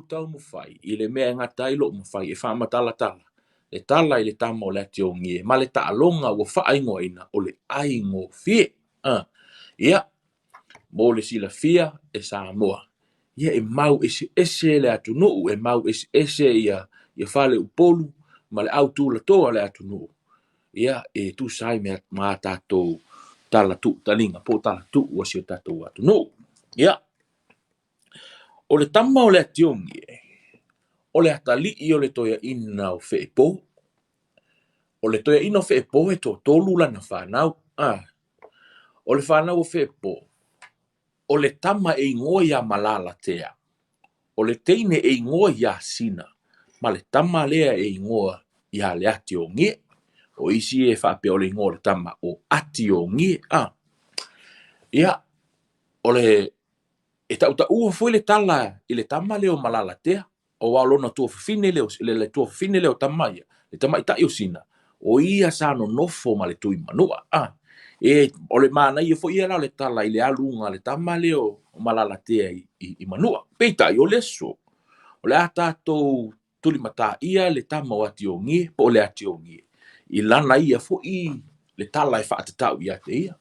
tau mo fai i le mea ngata i lo mo fai e whaamatala tala. Le tala i le tama o Leatiogie ma le taalonga ua faaigoina o le AIGOFIE. Ia mo le silafia e Samoa. Ia e mau ese le atunuu e mau ese ia fale upolu ma le autulatoa le atunuu. Ia e tu sai ma tatou tala tu talinga po tala tu ua si tatou atunuu. Ia o le tama o Leatiogie o le atalii o le toia ina o feepo. O le toia ina o feepo e tolu lana whanau. O le whanau o feepo o le tama e ingoa ia malala tea. O le teine e ingoa ia sina. Ma le tama lea e ingoa ia Leatiogie. O isi e whaapea o le ingoa le tama o Leatiogie. Ia o le e tauta ua foi le tala i le tama leo malala tea. O walona tua fine leo, le tua fine leo tama ia. Le tama ita io sina. O ia sa no nofo ma le tui manua. E o le manaia foi ia le tala i le alunga le tama leo malala tea i manua. Peita i o leso. O le atatou tuli mata ia le tama o Leatiogie po o Leatiogie. I lana ia foi le tala e faatatau ia te ia.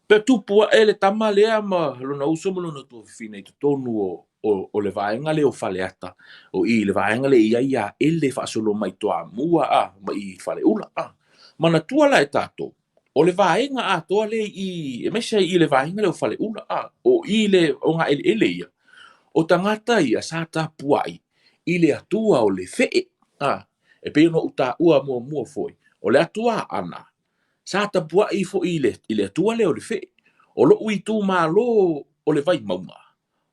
Pe tupua e le tama lea ma lona uso mo lona tua fine i tonu o le vaenga leo faleata. O i le vaenga le ia ele faasolo mai toa mua ma i fale ula. Mana tua la e tato. O le vaenga toa le i mesa i le vaenga leo fale ula. O i le o nga ele ia. O tangata ia sa tapuai i le atua o le fee. E pe no uta ua mua foi. O le atua ana. Sa tapuai fo i le atua leo le fee. O lo ui tu malo o le vai maunga.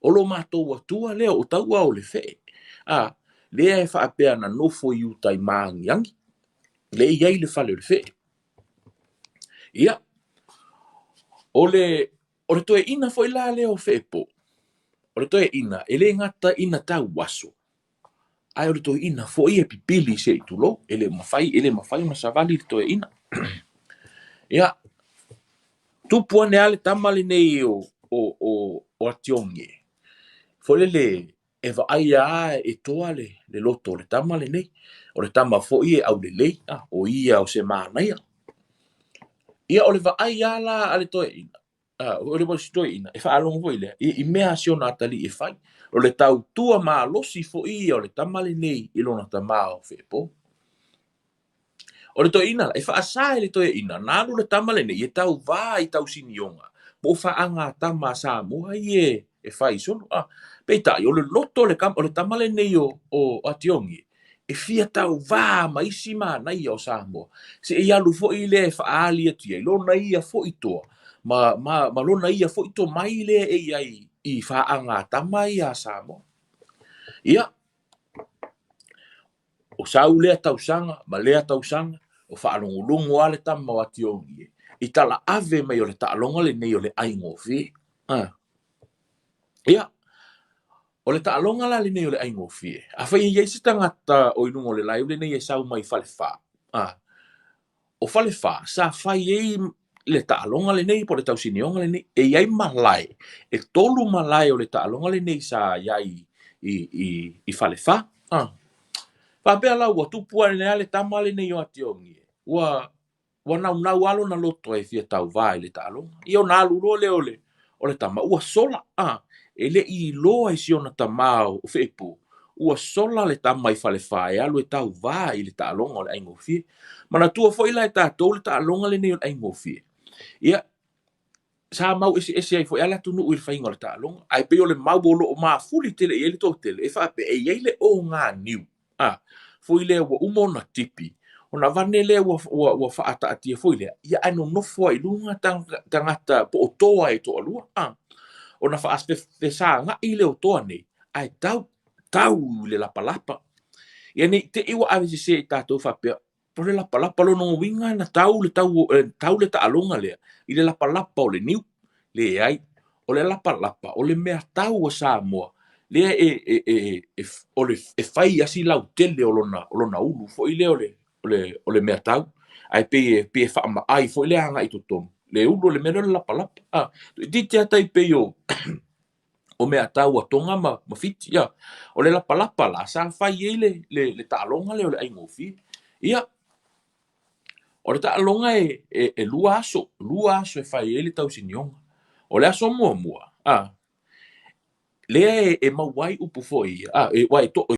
O lo mātou atua leo o taua o le fee. Lea e whaapea na nofo i utai maangiangi. Le iai le fale o le fee. Ia. O le toe ina foi la leo feepo. O le toe ina. Ele ngata ina tau waso. Ai o le toe ina foi e pipili se i tulo. Ele mawhai masavali le toe ina. Ia. Tupua ne ale tamale nei o Leatiogie. Foi le e vai e toa le loto le tama le nei. O le tama foi e au le lei. O ia o se manaia. Ia o le vai la ale toe ina. O le wasi toe ina. E whaalongo foi le. I mea siona tali e fai. O le tau tua maa losi foi o le tama le nei i lona tama o feepo. O le toe ina la. E whaasai le toe ina. Nālu le tama le nei e tau vā i tausinionga. Po whaanga tama Samoa i e fai solo. Peitai, o le loto o le tamale nei o Leatiogie. E fia tau vā maisi manaia o Samoa. Se e alu fo i le whaali atia. I lona ia fo i toa. Ma lona ia fo i toa mai le e iai i whaanga tama i a Samoa. Ia. O sau lea tausanga, ma lea tausanga, o whaalongolongo ale tama o Leatiogie. I tala ave mai o le taalonga le nei o le AIGOFIE. Ia. O le taalonga la le nei o le AIGOFIE. A whai iei se tangata o inungo le lai, le nei e sau mai falefa. O falefa, sa whai iei le taalonga le nei po le tausinionga le nei. E iei malai. E tolu malai o le taalonga le nei sa iei i falefa. Whapea lau, wa tupua le ale tama le nei o Leatiogie. Wa nau alo na loto e fia tau vai le taalonga. Io na alu lo le o le tama. Ua sola. E le i loa i siona tama o feepo. Ua sola le tama i falefa e alu e tau vai le taalonga o le AIGOFIE. Mana tua foi la e tatou le taalonga le nei o le AIGOFIE. Ia. Sa mau ese ai foi ala atunuu i le whainga o le taalonga. Ai pe o le mau bolo o maa fuli tele i ele tō tele. E whape e iei le o ngā niu. Foi le ua umona tipi. O na vane le ua whaata atia foi le. Ia ano nofo i lunga tangata po o toa e toa lua. O na whaas fe sa nga i le o toa nei. Ai tau le lapalapa. Ia nei te iwa avisi se i tātou whapea. Po le lapalapa lo no winga na tau le taalonga lea. I le lapalapa o le niu. Le ai. O le lapalapa. O le mea tau o Samoa. Lea o le whai asi lau tele o lona ulu. Fo i le o le mea tau. Ai pe whaama ai fo i le anga i totonu. Le ulu le mea le lapalapa. Dite atai pe o o mea tau atonga ma fiti ia o le lapalapa la sa fai ai le ta'alonga le o le AIGOFIE ia o le ta'alonga e lua aso e fai ai le tausinionga o le aso moamoa lea e mauai upu foi e wai to